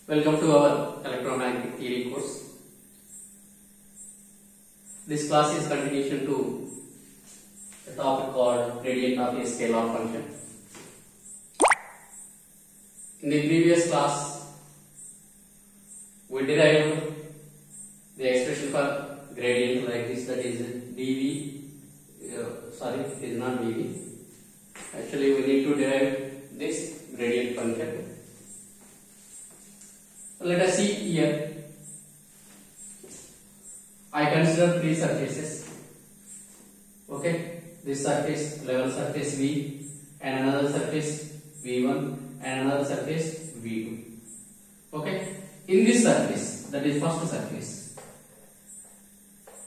Welcome to our electromagnetic theory course. This class is continuation to a topic called gradient of a scalar function. In the previous class, we derived the expression for gradient like this, that is dv. Sorry, it is not dv. Actually, we need to derive this gradient function. Let us see here. I consider three surfaces. Okay, this surface, level surface V, and another surface V1, and another surface V2. Okay, in this surface, that is first surface,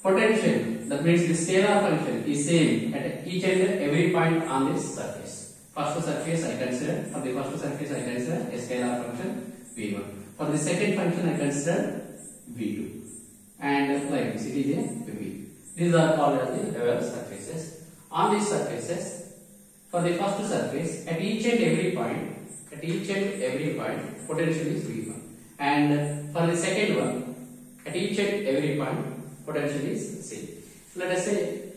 potential, that means the scalar function is same at each and every point on this surface. First surface I consider, for the first surface I consider a scalar function V1. For the second function I consider V2. And like this, it is a V. These are called as the level surfaces. On these surfaces, for the first surface, at each and every point, potential is V1. And for the second one, at each and every point, potential is same. Let us say,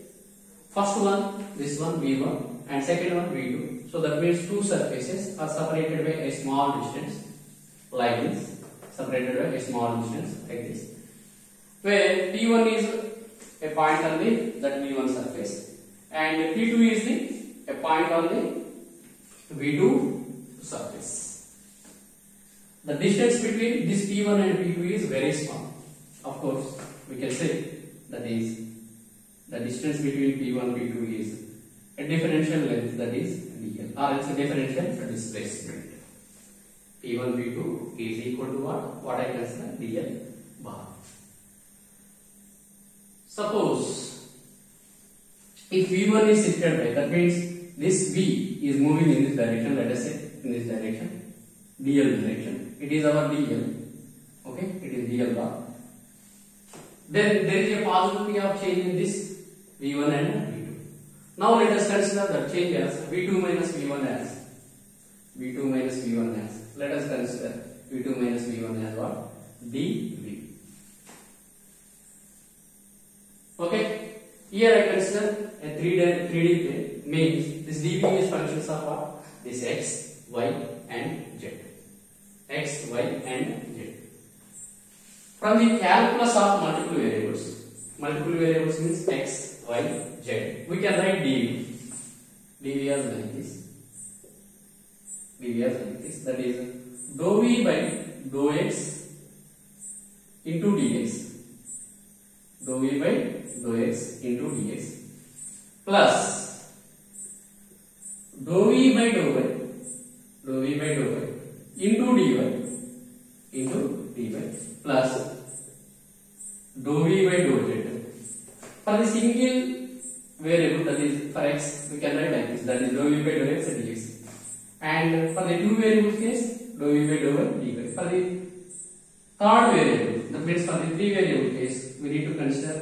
first one, this one V1, and second one V2. So that means two surfaces are separated by a small distance, like this, separated by a small distance, like this, where P1 is a point on that V1 surface, and P2 is a point on the V2 surface. The distance between this P1 and P2 is very small. Of course, we can say that is the distance between P1 and P2 is a differential length, that is dl, or it's a differential displacement. P1 P2 is equal to what I consider dl bar. Suppose if V1 is shifted by, that means this V is moving in this direction, let us say in this direction, dl direction. It is our dl. Okay, it is dl bar. Then there is a possibility of changing this V1 and V2. Now let us consider that change as V2 minus V1 as V2 minus V1 as. Let us consider V2 minus V1 as what? dV. Okay, here I consider a 3D plane, means this dV is functions of what? This x, y and z. X, y and z. From the calculus of multiple variables means x, y, z, we can write dV. dV as like this. dV as like this. That is dou v by dou x into dx. Dou v by dou x into dx plus dou v by dou y into dy plus dou v by dou z. For the single variable, that is for x, we can write like this, that is dou v by dou x dx. And for the two variable case, dou v by dou y dy. For the third variable, that means for the three variable case, we need to consider,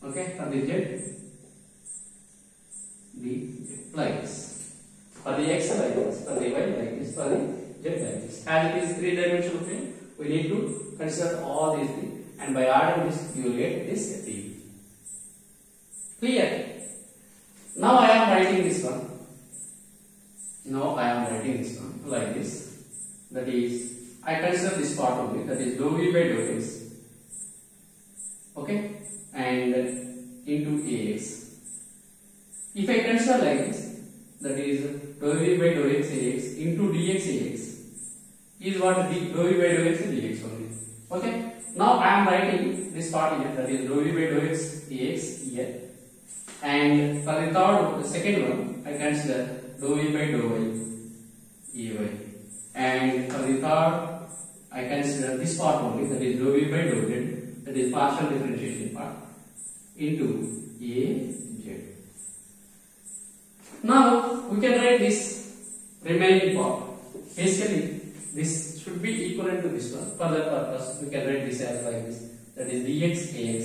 okay, for the z, dz, like this. For the x like this, for the y like this, for the z like this. As it is three-dimensional plane, we need to consider all these things, and by adding this, you will get this dv. Clear? Now I am writing this one. Like this. That is, I consider this part only, that is dou v by dou x. Okay, and into ax. If I consider like this, that is dou v by dou x ax into dx ax is what? Dou v by dou x dx only. Okay, now I am writing this part here, that is dou v by dou x ax here, and for the second one, I consider dou v by dou y ay, and for the third, I consider this part only, that is dou v by dou z, that is partial differentiation part, into az. Now we can write this remaining part. Basically, this should be equivalent to this one. For that purpose, we can write this as like this, that is dx ax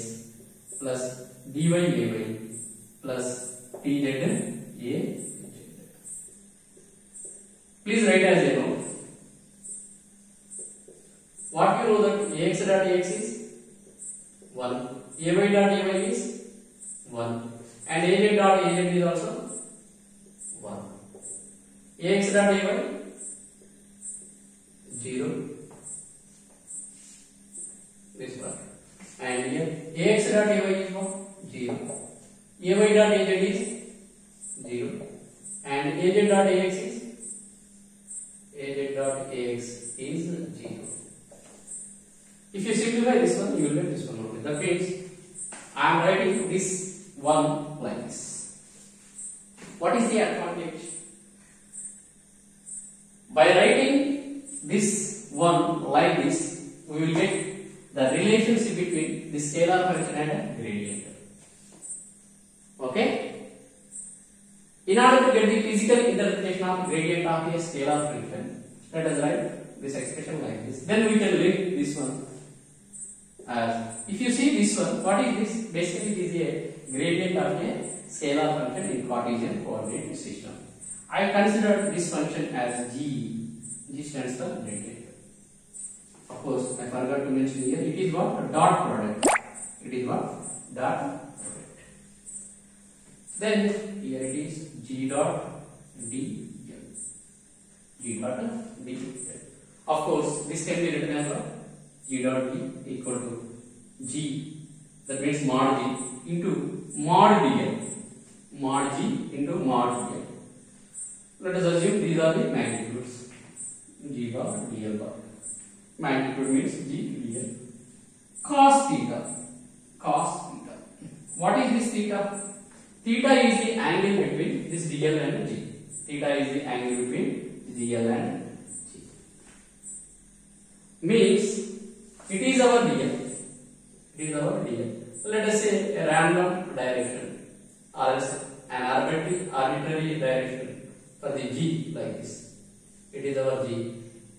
plus dy ay plus dz az. Please write as a note. and az dot az is also 1. Ax dot ay 0. This one. And here ax dot ay is what? 0. Ay dot az is 0. And az dot ax is 0. If you simplify this one, you will get this one only. That means I am writing this one like this. What is the advantage? By writing this one like this, we will get the relationship between the scalar function and a gradient. Okay? In order to get the physical interpretation of gradient of a scalar function, let us write this expression like this. Then we can link this one as, if you see this one, what is this? Basically it is a gradient of a scalar function in Cartesian coordinate system. I consider this function as g. G stands for gradient. Of course, I forgot to mention here, it is what? A dot product. It is what? Dot product. Then here it is g dot dl. G dot dl. Of course, this can be written as what? G dot d equal to g, that means mod g into mod dl. Mod g into mod dl. Let us assume these are the magnitudes. G dot dl dot. Magnitude means g dl. Cos theta. Cos theta. What is this theta? Theta is the angle between this dl and g. Theta is the angle between dl and g. Means it is our dl. It is our dl. So let us say a random direction or else an arbitrary direction for the g like this. It is our g.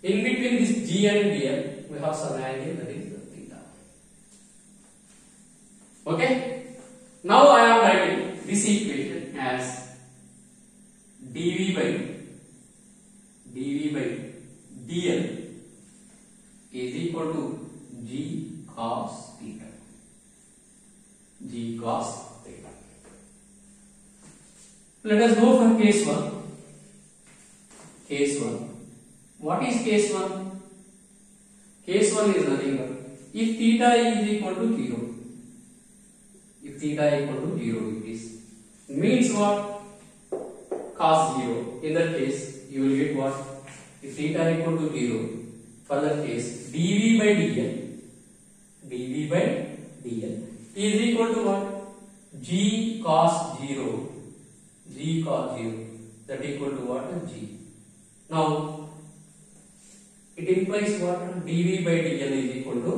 In between this g and dl, we have some angle, that is theta. Okay? Now I am writing this equation as dv by dl is equal to g cos theta. G cos theta. Let us go for case 1. Case 1. What is case 1? Case 1 is nothing but if theta is equal to 0. If theta equal to 0 degrees. Means what? Cos 0. In that case, you will get what? If theta equal to 0, for that case, dv by dl is equal to what? G cos 0. G cos 0. That equal to what? G. Now, it implies what? dv by dl is equal to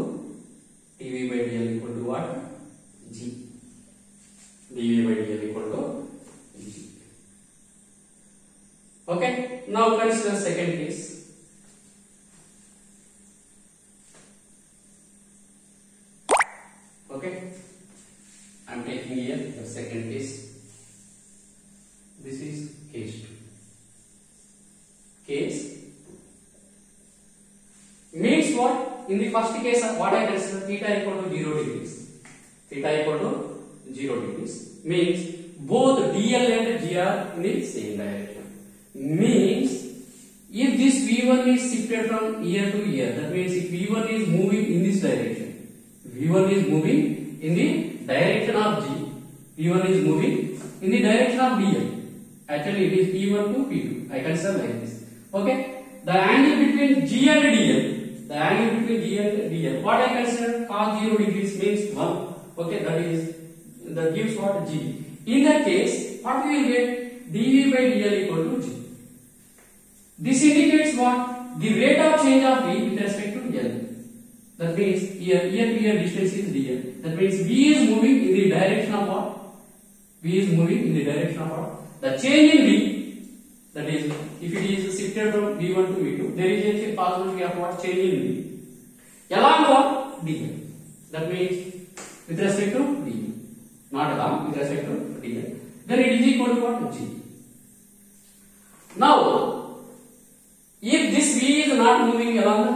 what? G. dv by dl equal to G. Okay. Now consider second case. Okay. I am taking here the second case. This is case 2. Case means what? In the first case, what I consider theta equal to 0 degrees. Theta equal to 0 degrees means both dl and g are in the same direction. Means if this v1 is shifted from here to here, that means if v1 is moving in this direction, v1 is moving in the direction of g, v1 is moving in the direction of dl. Actually, it is p1 to p2. I consider like this. Okay. The angle between g and dl. The angle between g and dl. What I consider cos 0 degrees means 1. Okay. That gives what? G. In that case, what we will get? dv by dl equal to g. This indicates what? The rate of change of v with respect to l. That means here to here distance is dl. That means v is moving in the direction of what? V is moving in the direction of what? The change in v, that is, if it is shifted from v1 to v2, there is a possibility of what? Change in v. Along what? dl. That means with respect to dl. Not along, with respect to dl. Then it is equal to what? G. Now, if this v is not moving along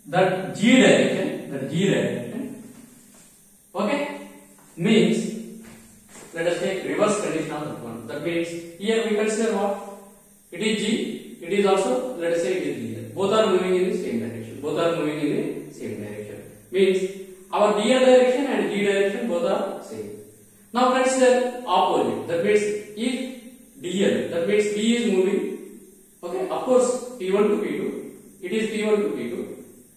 that g direction, okay, means let us take reverse condition of that one. That means here we consider what? It is G, it is also, let us say it is DL. Both are moving in the same direction. Both are moving in the same direction. Means our DL direction and G direction both are same. Now consider opposite. That means if DL, that means B is moving. Okay, of course P1 to P2. It is P1 to P2.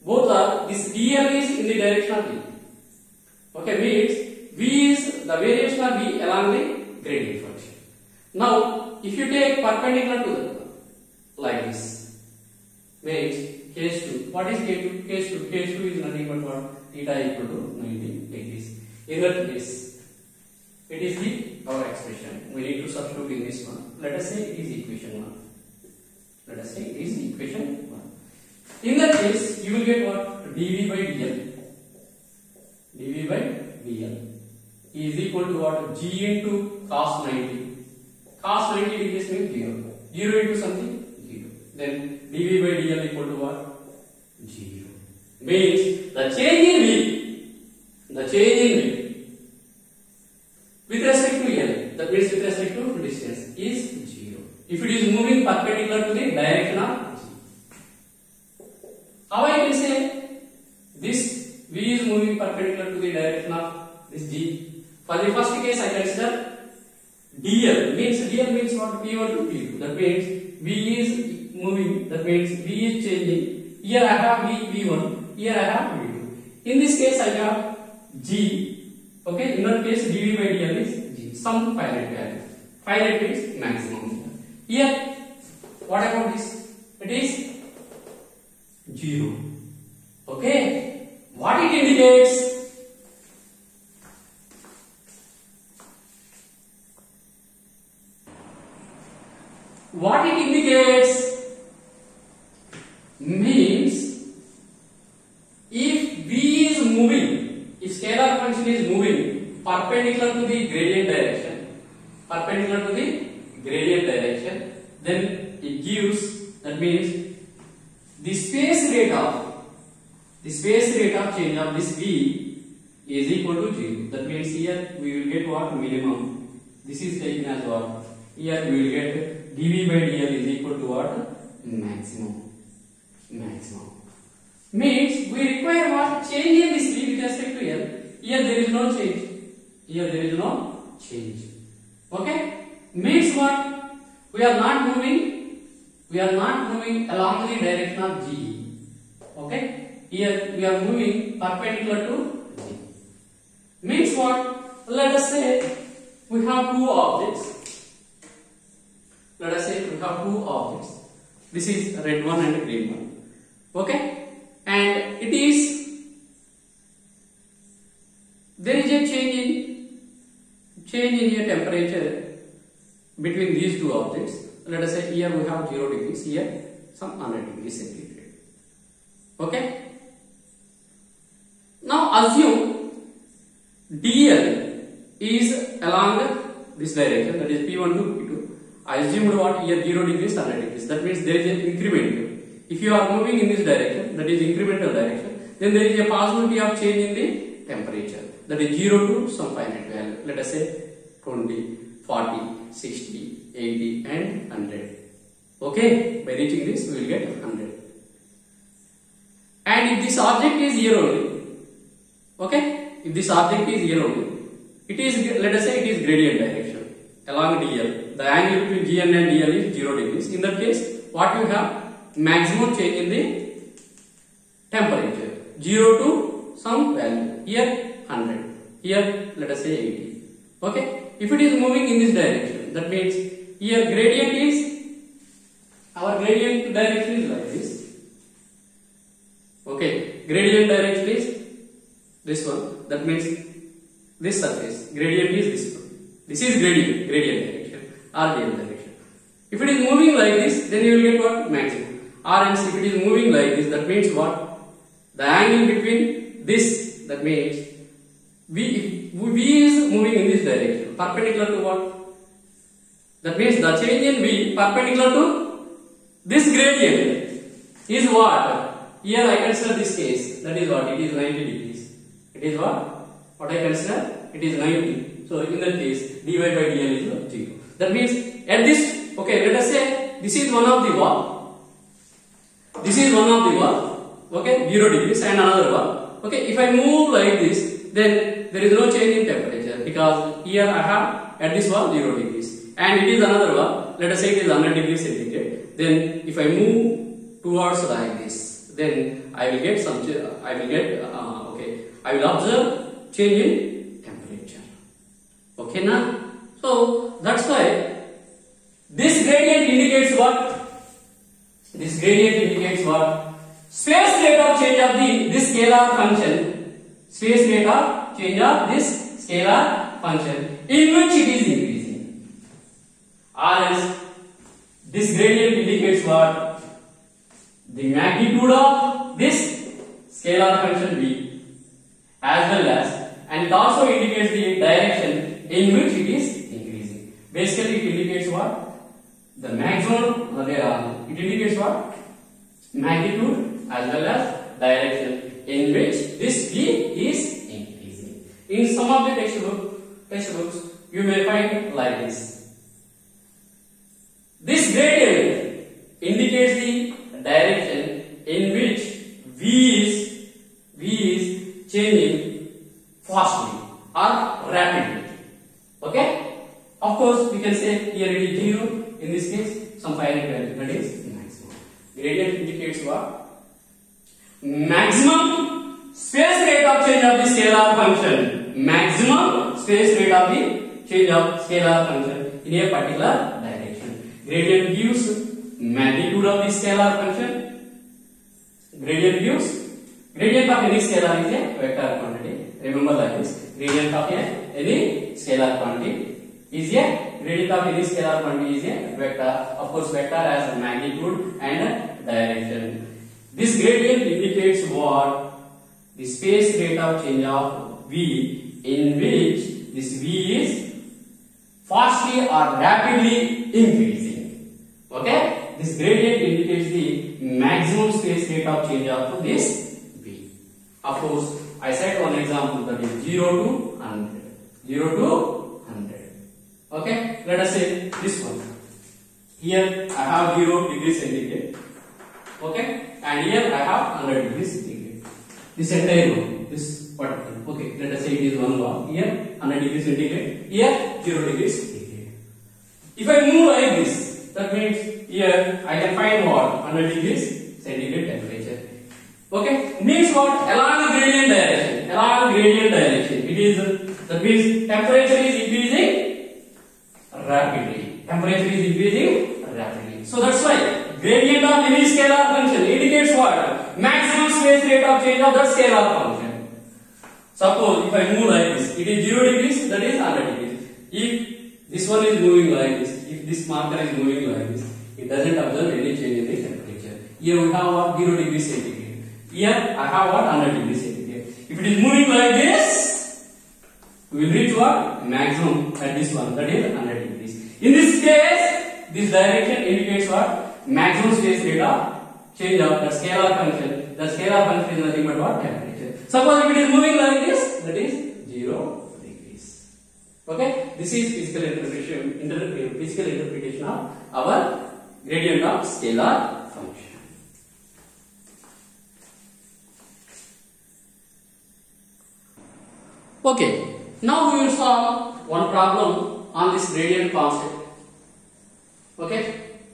Both are, this DL is in the direction of B. Okay, means V is the variation of V along the gradient function. Now, if you take perpendicular to the like this, means case 2. What is K2? Case 2. Case 2 is nothing but what? Theta equal to 90 degrees. In that case, it is the our expression. We need to substitute in this one. Let us say it is equation 1. Let us say it is equation 1. In that case, you will get what? dV by dl. dV by dl is equal to what? G into cos 90. Cos 90 degrees means 0. 0 into something? 0. Then dV by dl equal to what? 0. Means the change in V, with respect to L, that means with respect to distance, is 0. If it is moving perpendicular to the direction of G. How I can say this V is moving perpendicular to the direction of this G? For the first case, I consider DL means what? P1 to P2. That means V is moving. That means V is changing. Here I have V1. Here I have V2. In this case, I have G. Okay. In that case, dV by dl is G. Some finite value. Finite means maximum. Here, what about this? It is 0. Okay. What it indicates? What it indicates means if V is moving, if scalar function is moving perpendicular to the gradient direction, then it gives, that means the space rate of change of this V is equal to 0. That means here we will get what? Minimum. This is taken as what? Here we will get dV by dl is equal to what? Maximum. Means we require what? Change in this V with respect to L. Here there is no change. Okay? Means what? We are not moving along the direction of G. Okay? Here we are moving perpendicular to G. Means what? Let us say we have two objects. This is red one and green one. Okay? And it is, there is a change in your temperature between these two objects. Let us say here we have 0 degrees, here some 100 degrees centigrade. Okay? Now assume dl is along this direction, that is P1 to P2. I assumed what? Here 0 degrees, 100 degrees. That means there is an increment. If you are moving in this direction, that is incremental direction, then there is a possibility of change in the temperature. That is 0 to some finite value. Let us say 20, 40, 60, 80 and 100. Okay? By reaching this, we will get 100. And if this object is here only, okay? If this object is here only, it is, let us say it is gradient direction along dl. The angle between Gn and dl is 0 degrees. In that case, what you have? Maximum change in the temperature. 0 to some value. Here 100. Here let us say 80. Okay? If it is moving in this direction, that means here gradient is, our gradient direction is like this. Okay? Gradient direction is this one. That means this surface. Gradient is this one. This is gradient direction or dl direction. If it is moving like this, then you will get what? Maximum. Or else if it is moving like this, that means what? The angle between this, that means V is moving in this direction, perpendicular to what? That means the change in V perpendicular to this gradient is what? Here I consider this case, that is what? It is 90 degrees. It is what? What I consider? It is 90. So in that case, dy by dl is 0. That means at this, okay, let us say this is one of the wall. This is one of the wall. Okay, 0 degrees and another wall. Okay, if I move like this, then there is no change in temperature because here I have at this wall 0 degrees and it is another wall. Let us say it is 100 degrees centigrade. Then if I move towards like this, then I will get some. I will observe change in temperature. Okay, now. So that's why this gradient indicates what? This gradient indicates what? Space rate of change of this scalar function. Space rate of change of this scalar function in which it is increasing. Or else this gradient indicates what? The magnitude of this scalar function b as well as, and it also indicates the direction in which it is increasing. Basically it indicates what? The maximum, it indicates what? Magnitude as well as direction in which this b is increasing. In some of the textbooks you may find like this. This gradient indicates the direction in which v is changing fastly or rapidly. Okay? Of course, we can say here it is 0. In this case, some finite value, that is maximum. Gradient indicates what? Maximum space rate of change of the scalar function. Maximum space rate of the change of scalar function in a particular direction. Gradient gives magnitude of the scalar function. Gradient of any scalar is a vector quantity. Remember like this. Gradient of any scalar quantity is a scalar quantity is a vector. Of course, vector has magnitude and direction. This gradient indicates what? The space rate of change of v in which this v is fastly or rapidly increasing. Okay? This gradient indicates the maximum space rate of change of this v. Of course, I said one example, that is 0 to 100. 0 to 100. Okay? Let us say this one. Here I have 0 degrees centigrade. Okay? And here I have 100 degrees centigrade. This entire one, this particular. Okay, let us say it is one wall. Here 100 degrees centigrade. Here 0 degrees centigrade. If I move like this, that means here I can find what? 100 degrees centigrade temperature. Okay? Means what? Along the gradient direction. Along the gradient direction. It is, that means temperature is increasing rapidly. Temperature is increasing rapidly. So that's why gradient of any scalar function indicates what? Maximum space rate of change of that scalar function. Suppose if I move like this, it is 0 degrees, that is 100 degrees. If this one is moving like this, if this marker is moving like this, it doesn't observe any change in the temperature. Here we have what? 0 degrees centigrade. Here I have what? 100 degrees centigrade. If it is moving like this, we will reach what? Maximum at this one, that is 100 degrees. In this case, this direction indicates what? Maximum space rate of change of the scalar function. The scalar function is nothing but what? Temperature. Suppose if it is moving like this, that is 0 degrees. Okay? This is physical interpretation of our gradient of scalar function. Okay, now we will solve one problem on this gradient concept. Okay,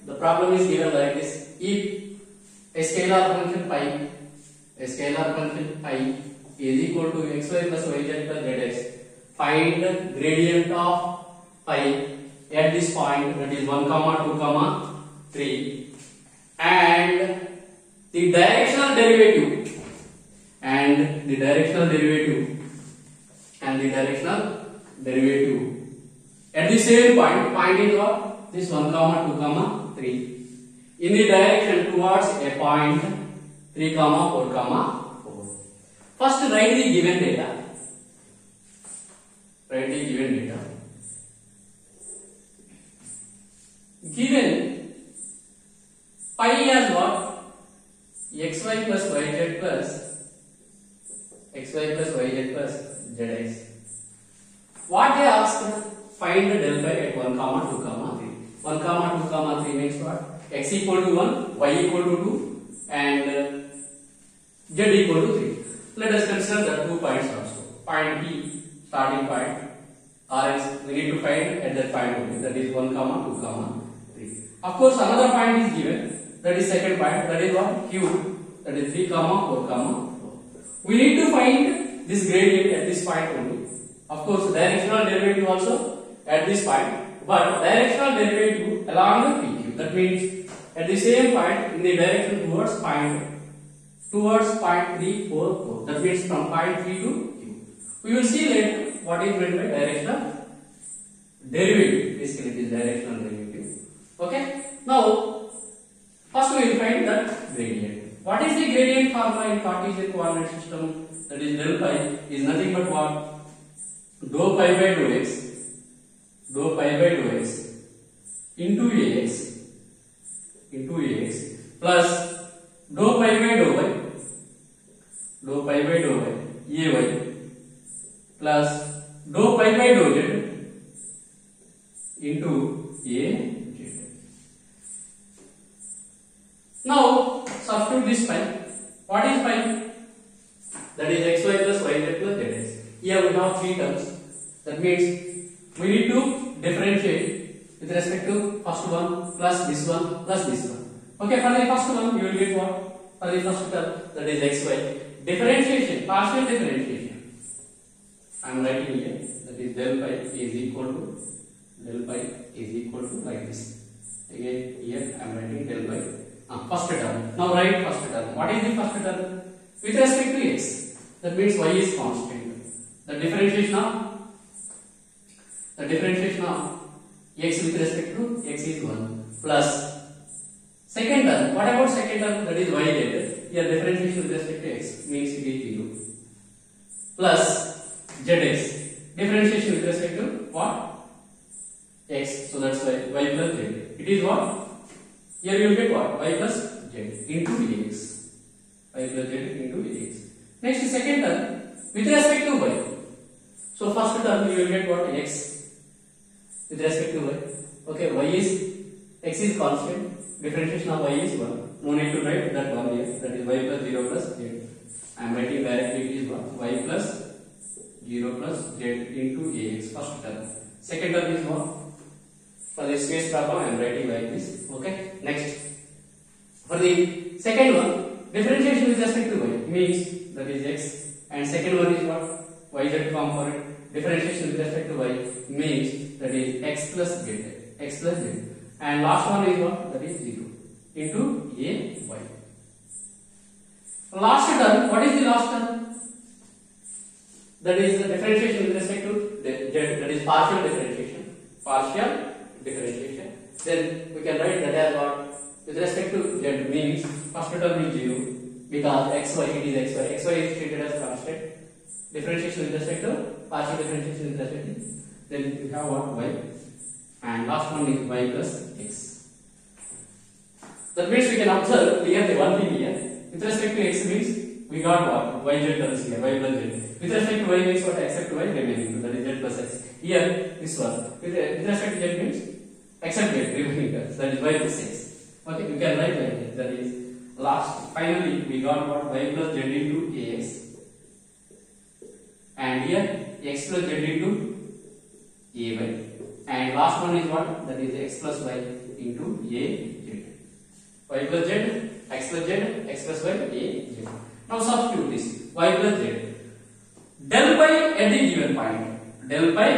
the problem is given like this. If a scalar function pi is equal to xy plus yz plus zx, find gradient of pi at this point, that is 1, 2, 3, and the directional derivative at the same point is what? This 1, 2, 3 in the direction towards a point 3, 4, 4. First write the given data. Given pi as what? xy plus yz plus zx. What they ask at 1 comma 2 comma 3. 1 comma 2 comma 3 means what? X equal to 1, y equal to 2, and z equal to 3. Let us consider the 2 points also. Point P, starting point, or else we need to find at that point only, that is 1 comma 2 comma 3. Of course, another point is given, that is second point, that is what? Q, that is 3 comma 4 comma 4. We need to find this gradient at this point only. Of course, directional derivative also at this point, but directional derivative along the PQ. That means at the same point in the direction towards point 3, 4, 4. That means from point 3 to Q. We will see later what is meant by directional derivative. Basically, it is directional derivative. Okay. Now, first we will find the gradient. What is the gradient formula in Cartesian coordinate system? That is del pi is nothing but what? Dou pi by dou x into ax plus dou pi by dou y ay plus dou pi by dou z into az. Now substitute this pi. What is pi? That is xy plus yz plus zx. Here we have 3 terms. That means we need to differentiate with respect to first one plus this one plus this one. Okay, for the first one you will get what? For the first term, that is xy. Differentiation, partial differentiation. I am writing here, that is del pi is equal to like this. Again here I am writing del pi. First term. Now write first term. What is the first term? With respect to x. That means y is constant. The differentiation of x with respect to x is 1 plus second term. What about second term? That is y z. Here differentiation with respect to x means it is 0 plus zx. Differentiation with respect to what? X. So that's why y plus z. It is what? Here you will get what? Y plus z into ax. Y plus z into ax. Next second term with respect to y. So first term you will get what? X with respect to y. Okay, y is x is constant. Differentiation of y is 1. No need to write that one here. That is y plus 0 plus z. I am writing directly it is what? Y plus 0 plus z into ax. First term. Second term is what? For the space problem I am writing like this. Okay. Next. For the second one, differentiation with respect to y means that is x. And second one is what? YZ component. Differentiation with respect to y means that is x plus z. And last one is what? That is 0 into ay. Last term, what is the last term? That is the differentiation with respect to z. That is partial differentiation. Then we can write that as what? With respect to z means first term is 0 because xy it is xy. Xy is treated as constant. Differentiation with respect to partial differentiation with respect to, then we have what? Y, and last one is y plus x. That means we can observe clearly one thing here. With respect to x means we got what? Yz terms here, y plus z. With respect to y means what? Except y remaining, that is z plus x. Here this one. With respect to z means except z remaining terms, that is y plus x. Okay, you can write like this. That is last. Finally, we got what? Y plus z into ax. And here x plus z into ay. And last one is what? That is x plus y into az. Y plus z, x plus z, x plus y, az. Now substitute this. Y plus z. Del pi at the given point. Del pi,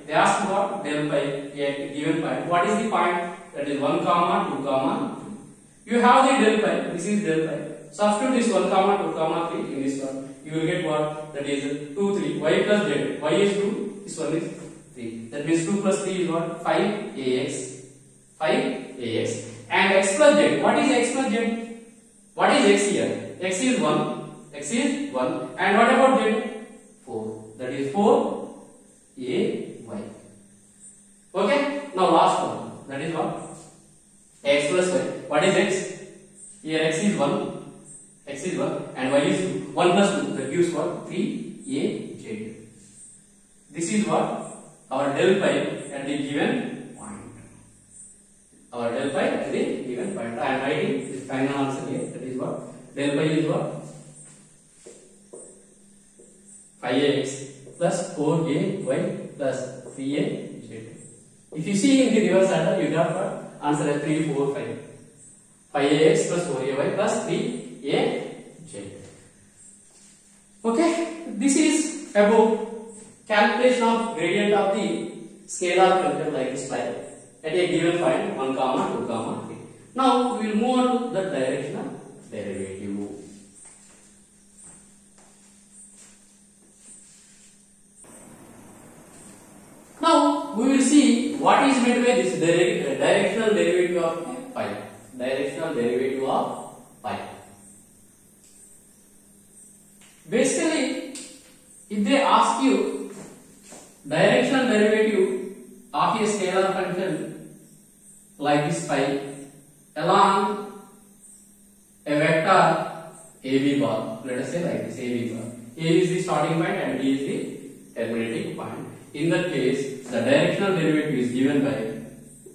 they ask what? Del pi at the given point. What is the point? That is 1 comma 2 comma 3. You have the del pi. This is del pi. Substitute this 1 comma 2 comma 3 in this one. You will get what? That is 2, 3. Y plus z. Y is 2. This one is 3. That means 2 plus 3 is what? 5 ax. 5 ax. And x plus z. What is x plus z? What is x here? X is 1. X is 1. And what about z? 4. That is 4 ay. Okay. Now last one. That is what? X plus y. What is x? Here x is 1. X is 1 and y is 2. 1 plus 2. That gives what? 3az. This is what? Our del pi at the given del phi at the given point. I am writing this final answer here. That is what del phi is what 5ax plus 4ay plus 3az. If you see in the reverse order, you got what answer at 3, 4, 5. 5ax plus 4ay plus 3az. Okay, this is about calculation of gradient of the scalar function like this type at a given point 1, 2, 3. Now we will move on to the directional derivative. Now we will see what is meant by this directional derivative of phi. Directional derivative of phi. Basically, if they ask you directional derivative of a scalar function like this phi along a vector AB bar, let us say like this AB bar. A is the starting point and B is the terminating point. In that case, the directional derivative is given by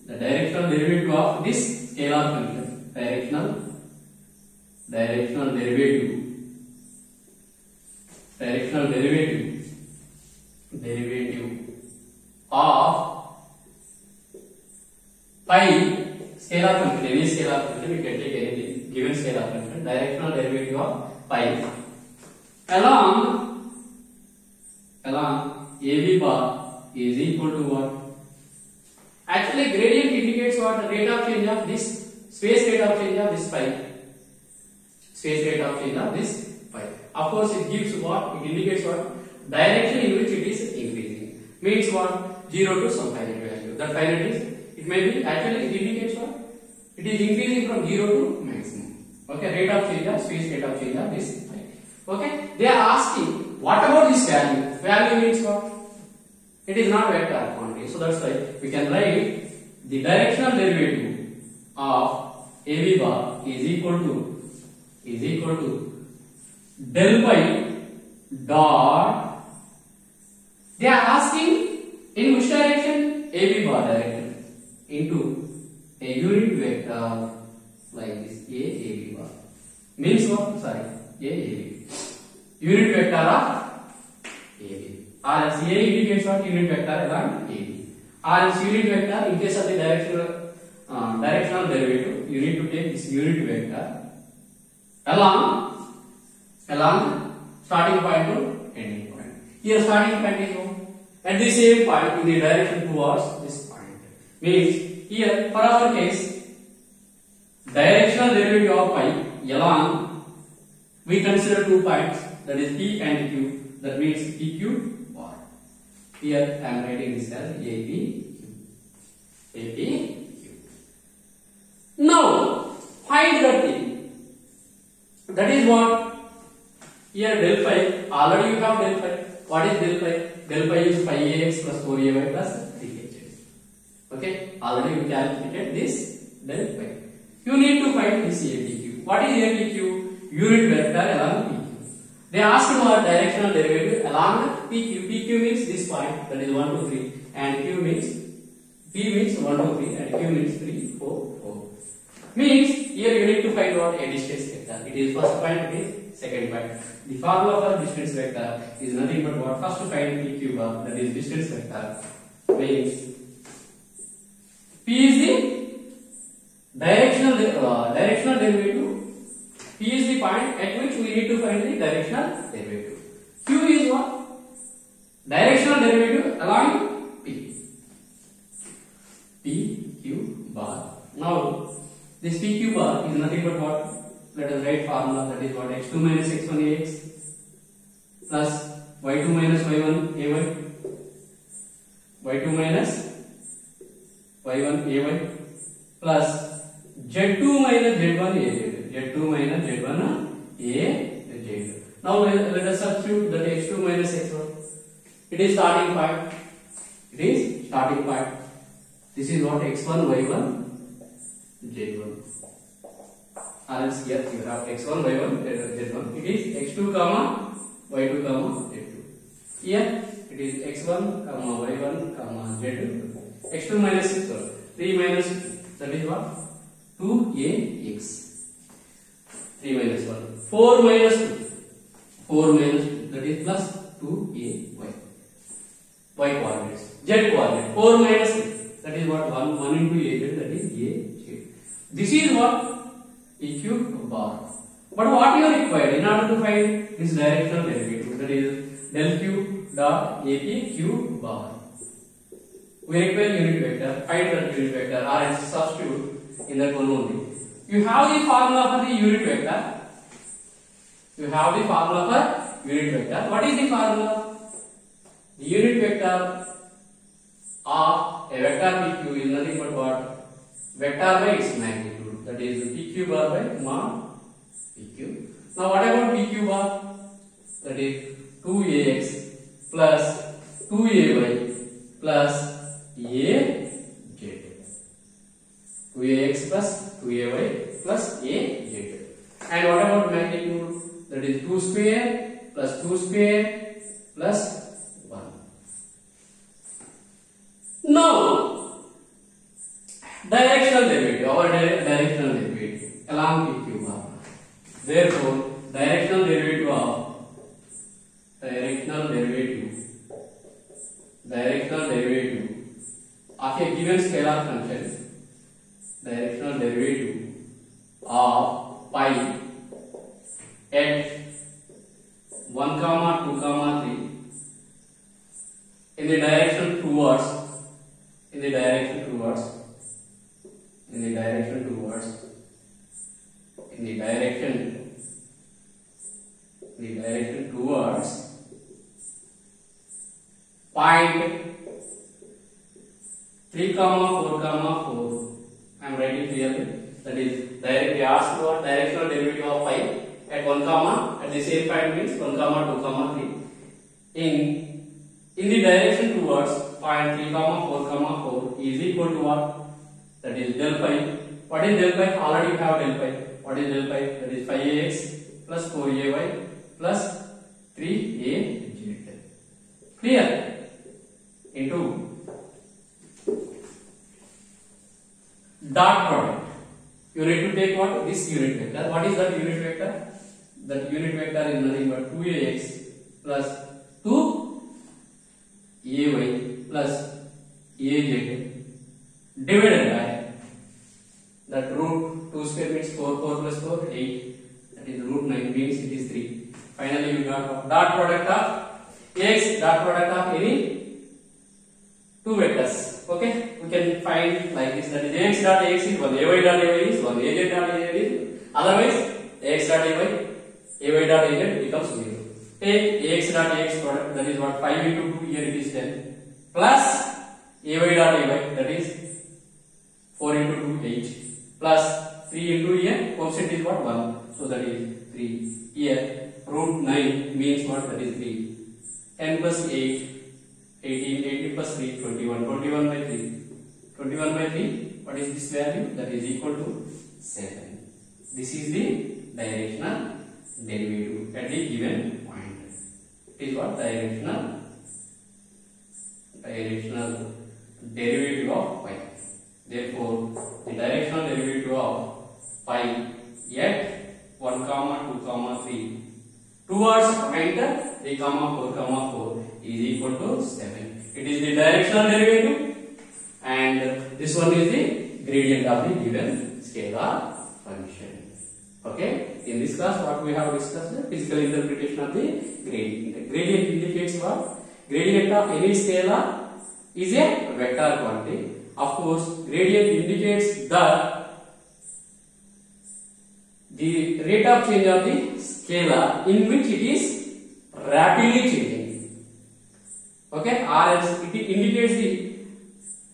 the directional derivative of this scalar function. Directional derivative of phi scalar function, any scalar function, you can take any given scalar function, directional derivative of phi along AB bar is equal to what? Actually, gradient indicates what? The rate of change of this space rate of change of this phi. Space rate of change of this phi. Of course, it gives what? It indicates what? Direction in which it is increasing. Means what? 0 to some finite value. That finite is, it may be, actually it indicates what? It is increasing from 0 to maximum. Okay, rate of change of, space rate of change of this phi. Okay, they are asking, what about this value? Value means what? It is not vector quantity. So that's why we can write the directional derivative of AB bar is equal to del phi dot. They are asking in which direction? AB bar direction into a unit vector like this AB bar. Means what? Sorry, AB. Unit vector of AB. Or else A indicates what? Unit vector along AB. Or else unit vector, in case of the directional derivative, you need to take this unit vector along starting point to ending point. Here starting point is 1. At the same point in the direction towards this point. Means here for our case, directional derivative of phi along, we consider 2 points, that is P and Q. That means PQ bar. Here I am writing this as APQ. Now find that thing. That is what? Here del phi. Already you have del phi. What is del phi? Del phi is 5ax plus 4ay plus 3az. Okay. Already you calculated this del phi. You need to find this APQ. What is APQ? Unit vector along PQ. They asked for directional derivative along PQ. PQ means this point, that is 1, 2, 3, and Q means P means 1, 2, 3, and Q means 3, 4, 4. Means here you need to find what? A distance vector. It is first point, it is second point. The formula for distance vector is nothing but what? First to find PQ bar, that is distance vector. Means P is the directional derivative. P is the point at which we need to find the directional derivative. Q is what? Directional derivative along P. PQ bar. Now, this PQ bar is nothing but what? Let us write formula, that is what? X2 minus X1 AX plus Y2 minus Y1 AY, Y2 minus Y1 AY plus Z2 minus Z1 AZ. Z2 minus Z1 AZ. Now let us substitute that X2 minus X1. It is starting point. This is what? X1 Y1 Z1. Or else here you have X1 Y1 Z1. It is X2 comma Y2 comma Z2. Here it is X1 comma Y1 comma Z2. X2 minus X1. 3 minus That is what? 2ax. 3 minus 1. 4 minus 2. 4 minus 2. That is plus 2ay. Y coordinates. Z coordinate. 4 minus 3. That is what? 1 into a z. That is az. This is what? E cube bar. But what you are required in order to find this directional derivative? That is del q dot ap cube bar. We require unit vector. Find that unit vector or else substitute in that one only. You have the formula for the unit vector. You have the formula for unit vector. What is the formula? The unit vector of a vector pq is nothing but what? Vector by its magnitude. That is pq bar by mod pq. Now what about pq bar? That is 2ax plus 2ay plus az. 2ax plus 2ay plus az. And what about magnitude? That is 2 square plus 2 square plus 1. Now, directional derivative, our directional derivative along PQ bar. Therefore, directional derivative of a given scalar function, directional derivative of pi at 1, 2, 3 in the direction towards point 3, 4, 4. I am writing clearly. That is directly asked for directional derivative of pi at 1, at the same point means 1, 2, 3. In the direction towards point 3, 4, 4 is equal to what? That is del pi. What is del pi? Already we have del pi. What is del pi? That is 5ax plus 4ay plus 3az. Clear? Into dot product. You need to take what? This unit vector. What is that unit vector? That unit vector is nothing but 2ax plus 2ay plus az divided by that root 2 square means 4, 4 plus 4, 8. That is root 9 means it is 3. Finally, you got dot product of x, dot product of any two vectors. Okay, we can find like this. That is ax dot ax is 1, ay dot ay is 1, az dot az is. Otherwise, ax dot ay dot az becomes 0. Take ax dot ax product. That is what 5 into 2 here it is 10 plus ay dot ay that is 4 into 2 8 plus 3 into here quotient is what 1. So that is 3. Here root 9 means what? That is 3. 10 plus 8. 18, 18 plus 3, 21, 21 by 3, 21 by 3, what is this value? That is equal to 7. This is the directional derivative at the given point. It is what? Directional derivative of pi. Therefore, the directional derivative of pi at 1, 2, 3 towards point 3, 4, 4 is equal to 7. It is the directional derivative and this one is the gradient of the given scalar function. Okay, in this class what we have discussed the physical interpretation of the gradient. Gradient indicates what? Gradient of any scalar is a vector quantity. Of course, gradient indicates the rate of change of the scalar in which it is rapidly changing. Okay, or else it indicates the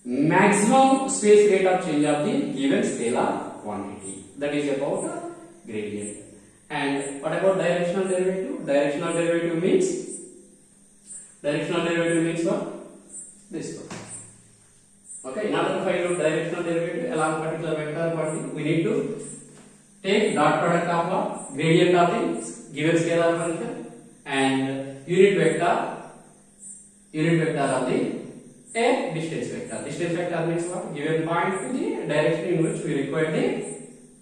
maximum space rate of change of the given scalar quantity. That is about gradient. And what about directional derivative? Directional derivative means what? This one. Okay, in order to find out directional derivative along particular vector quantity, we need to take dot product of what? Gradient of the given scalar function and unit vector of the a distance vector. Distance vector means what? Given point to the direction in which we require the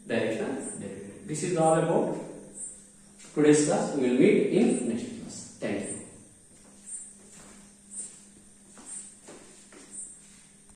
directional derivative. This is all about today's class. We will meet in next class. Thank you.